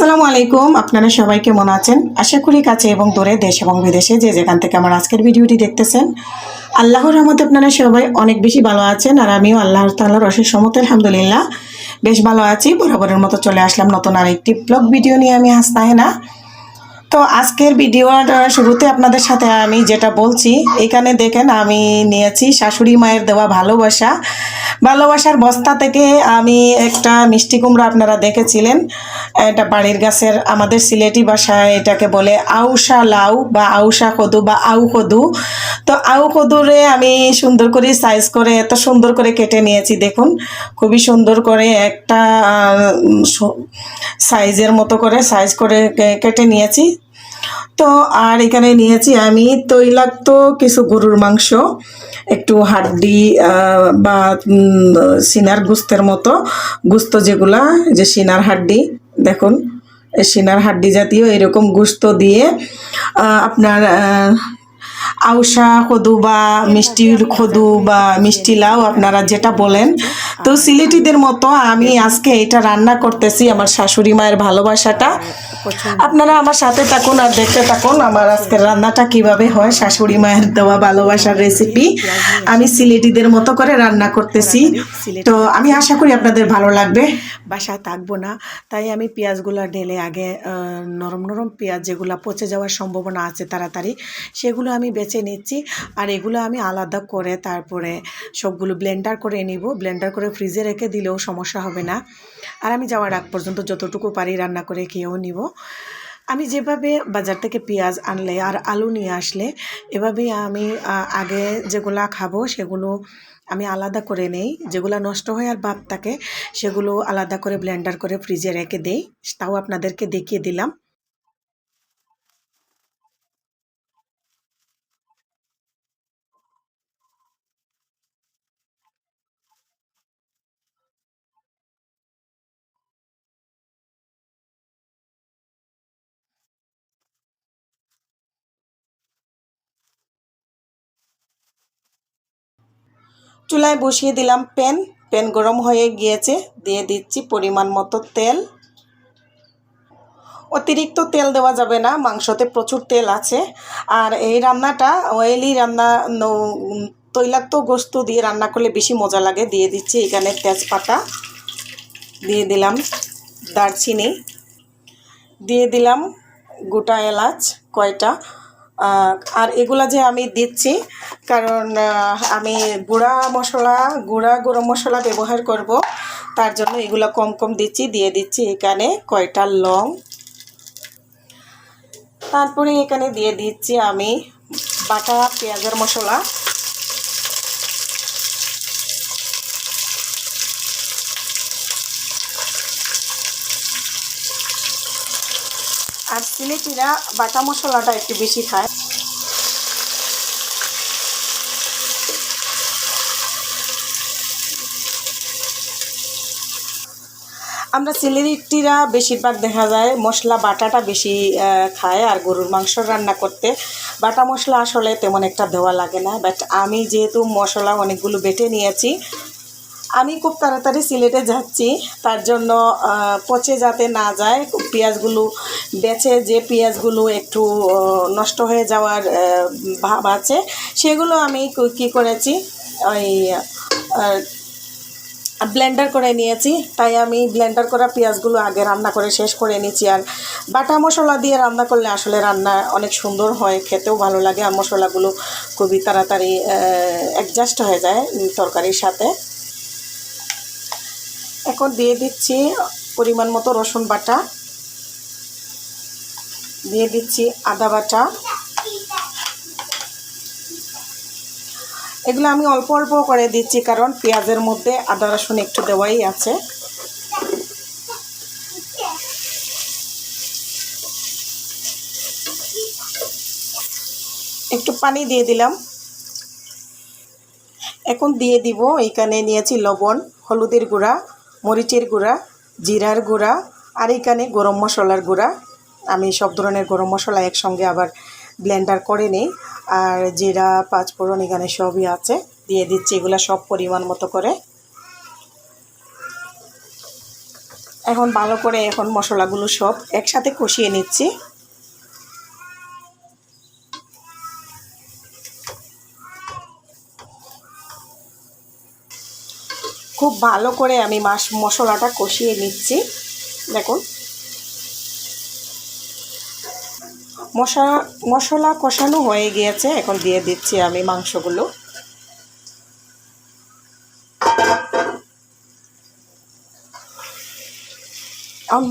আসসালামু আলাইকুম। আপনারা সবাই কেমন আছেন? আশা করি কাছে এবং দূরে, দেশ এবং বিদেশে যে যেখান থেকে আমার আজকের ভিডিওটি দেখতেছেন, আল্লাহর রহমতে আপনারা সবাই অনেক বেশি ভালো আছেন। আর আমিও আল্লাহর তাআলার অশেষ রহমতে আলহামদুলিল্লাহ বেশ ভালো আছি। বরাবরের মতো চলে আসলাম নতুন আরেকটি ব্লগ ভিডিও নিয়ে। আমি হাসনাহেনা। তো আজকের ভিডিওর শুরুতে আপনাদের সাথে আমি যেটা বলছি, এখানে দেখেন আমি নিয়েছি শাশুড়ি মায়ের দেওয়া ভালোবাসার বস্তা থেকে আমি একটা মিষ্টি কুমড়া, আপনারা দেখেছিলেন, এটা বাড়ির গাছের, আমাদের সিলেটি ভাষায় এটাকে বলে আউশা লাউ বা আউশা কদু বা আউ কদু। তো আউ কদুরে আমি সুন্দর করে সাইজ করে এত সুন্দর করে কেটে নিয়েছি। দেখুন খুবই সুন্দর করে একটা সাইজের মতো করে সাইজ করে কেটে নিয়েছি। তো আর এখানে নিয়েছি আমি তৈলাক্ত কিছু গরুর মাংস, একটু হাড্ডি বা সিনার গুস্তের মতো গুস্ত, যেগুলা যে সিনার হাড্ডি, দেখুন সিনার হাড্ডি জাতীয় এরকম গুস্ত দিয়ে আপনার আউশা কদু বা মিষ্টির কদু বা মিষ্টি লাউ, আপনারা যেটা বলেন। তো সিলেটিদের মতো আমি আজকে এটা রান্না করতেছি, আমার শাশুড়ি মায়ের ভালোবাসাটা। আপনারা আমার সাথে থাকুন আর দেখতে থাকুন আমার আজকের রান্নাটা কিভাবে হয়। শাশুড়ি মায়ের দেওয়া ভালোবাসার রেসিপি আমি সিলেটিদের মতো করে রান্না করতেছি। তো আমি আশা করি আপনাদের ভালো লাগবে। বাসায় থাকবো না, তাই আমি পেঁয়াজগুলো ঢেলে আগে নরম নরম পেঁয়াজ যেগুলো পচে যাওয়ার সম্ভাবনা আছে তাড়াতাড়ি, সেগুলো আমি বেছে নিচ্ছি। আর এগুলো আমি আলাদা করে তারপরে সবগুলো ব্লেন্ডার করে নিব। ব্লেন্ডার করে ফ্রিজে রেখে দিলেও সমস্যা হবে না। আর আমি যাওয়ার আগ পর্যন্ত যতটুকু পারি রান্না করে খেয়েও নিব। আমি যেভাবে বাজার থেকে পেঁয়াজ আনলে আর আলু নিয়ে আসলে, এভাবেই আমি আগে যেগুলা খাবো সেগুলো আমি আলাদা করে নেই। যেগুলো নষ্ট হয়ে আর ভাব থাকে সেগুলো আলাদা করে ব্লেন্ডার করে ফ্রিজে রেখে দেই। তাও আপনাদেরকে দেখিয়ে দিলাম। চুলায় বসিয়ে দিলাম প্যান গরম হয়ে গিয়েছে। দিয়ে দিচ্ছি পরিমাণ মতো তেল। অতিরিক্ত তেল দেওয়া যাবে না, মাংসতে প্রচুর তেল আছে। আর এই রান্নাটা অয়েলি রান্না, তৈলাক্ত গোস্ত দিয়ে রান্না করলে বেশি মজা লাগে। দিয়ে দিচ্ছি এখানে তেজপাতা, দিয়ে দিলাম দারচিনি, দিয়ে দিলাম গোটা এলাচ কয়টা। আর এগুলা যে আমি দিচ্ছি কারণ আমি গুঁড়া গরম মশলা ব্যবহার করব, তার জন্য এগুলো কম কম দিচ্ছি। দিয়ে দিচ্ছি এখানে কয়টা লং। তারপরে এখানে দিয়ে দিচ্ছি আমি বাটা পেঁয়াজের মশলা। আর সিলেটিরা বাটা মশলাটা একটু বেশি খায়। আমরা সিলেটিরা বেশিরভাগ দেখা যায় মশলা বাটাটা বেশি খায়। আর গরুর মাংস রান্না করতে বাটা মশলা আসলে তেমন একটা দেওয়া লাগে না। বাট আমি যেহেতু মশলা অনেকগুলো বেটে নিয়েছি, আমি খুব তাড়াতাড়ি সিলেটে যাচ্ছি, তার জন্য পচে যাতে না যায় পেঁয়াজগুলো বেছে, যে পেঁয়াজগুলো একটু নষ্ট হয়ে যাওয়ার ভাব আছে সেগুলো আমি কি করেছি, ওই ব্লেন্ডার করে নিয়েছি। তাই আমি ব্লেন্ডার করা পেঁয়াজগুলো আগে রান্না করে শেষ করে নিয়েছি। আর বাটা মশলা দিয়ে রান্না করলে আসলে রান্না অনেক সুন্দর হয়, খেতেও ভালো লাগে। আর মশলাগুলো খুবই তাড়াতাড়ি অ্যাডজাস্ট হয়ে যায় তরকারির সাথে। এখন দিয়ে দিচ্ছি পরিমাণ মতো রসুন বাটা, দিয়ে দিচ্ছি আদা বাটা। এগুলো আমি অল্প অল্প করে দিচ্ছি কারণ পেঁয়াজের মধ্যে আদা রসুন একটু দেওয়াই আছে। একটু পানি দিয়ে দিলাম। এখন দিয়ে দিব এখানে নিয়েছি লবণ, হলুদের গুঁড়া, মরিচের গুঁড়া, জিরার গুঁড়া, আর এখানে গরম মশলার গুঁড়া। আমি সব ধরনের গরম মশলা একসঙ্গে আবার ব্লেন্ডার করে নিই। আর জিরা, পাঁচফোড়ন এখানে সবই আছে, দিয়ে দিচ্ছি এগুলো সব পরিমাণ মতো করে। এখন ভালো করে মশলাগুলো সব একসাথে কষিয়ে নিচ্ছি। খুব ভালো করে আমি মশলাটা কষিয়ে নিচ্ছি। দেখুন মশলা কষানো হয়ে গিয়েছে, এখন দিয়ে দিচ্ছি আমি মাংসগুলো।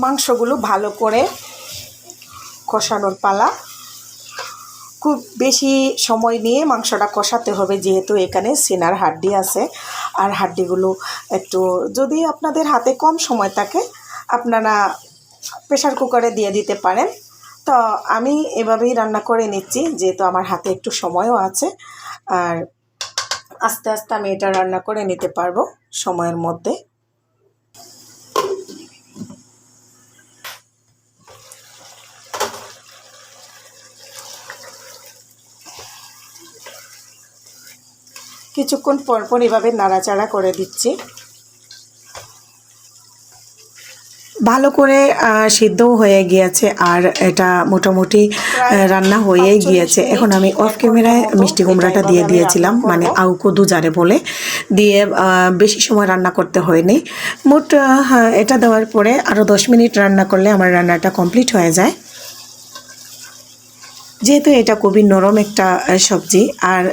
মাংসগুলো ভালো করে কষানোর পালা। খুব বেশি সময় নিয়ে মাংসটা কষাতে হবে, যেহেতু এখানে সিনার হাড্ডি আছে। আর হাড্ডিগুলো একটু, যদি আপনাদের হাতে কম সময় থাকে আপনারা প্রেশার কুকারে দিয়ে দিতে পারেন। তো আমি এভাবেই রান্না করে নিচ্ছি, যেহেতু আমার হাতে একটু সময়ও আছে। আর আস্তে আস্তে আমি এটা রান্না করে নিতে পারবো সময়ের মধ্যে। কিছুক্ষণ পরপর এভাবে নাড়াচাড়া করে দিচ্ছি। ভালো করে সিদ্ধও হয়ে গিয়েছে আর এটা মোটামুটি রান্না হয়ে গিয়েছে। এখন আমি অফ ক্যামেরায় মিষ্টি কুমড়াটা দিয়ে দিয়েছিলাম, মানে আউকদু যারে বলে, দিয়ে বেশি সময় রান্না করতে হয়নি। মোট এটা দেওয়ার পরে আরও 10 মিনিট রান্না করলে আমার রান্নাটা কমপ্লিট হয়ে যায়। যেহেতু এটা খুবই নরম একটা সবজি, আর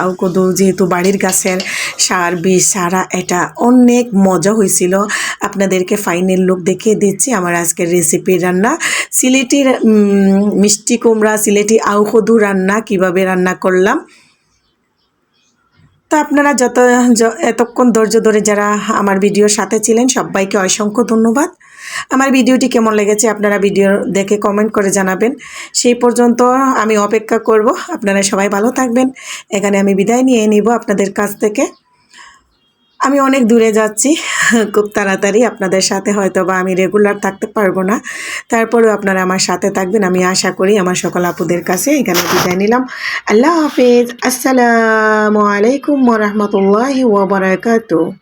আউকদু যেহেতু বাড়ির গাছের সার বীজ সারা, এটা অনেক মজা হয়েছিল। আপনাদেরকে ফাইনাল লুক দেখিয়ে দিচ্ছি আমার আজকের রেসিপি রান্না। সিলেটির মিষ্টি কুমড়া, সিলেটি আউকদু রান্না কিভাবে রান্না করলাম। তো আপনারা এতক্ষণ ধৈর্য ধরে যারা আমার ভিডিওর সাথে ছিলেন সবাইকে অসংখ্য ধন্যবাদ। আমার ভিডিওটি কেমন লেগেছে আপনারা ভিডিও দেখে কমেন্ট করে জানাবেন। সেই পর্যন্ত আমি অপেক্ষা করব। আপনারা সবাই ভালো থাকবেন। এখানে আমি বিদায় নিয়ে নিব আপনাদের কাছ থেকে। আমি অনেক দূরে যাচ্ছি খুব তাড়াতাড়ি। আপনাদের সাথে হয়তো বা আমি রেগুলার থাকতে পারবো না, তারপরেও আপনারা আমার সাথে থাকবেন আমি আশা করি। আমার সকল আপুদের কাছে এখানে বিদায় নিলাম। আল্লাহ হাফেজ। আসসালামু আলাইকুম ওয়া রাহমাতুল্লাহি ওয়া বারাকাতুহু।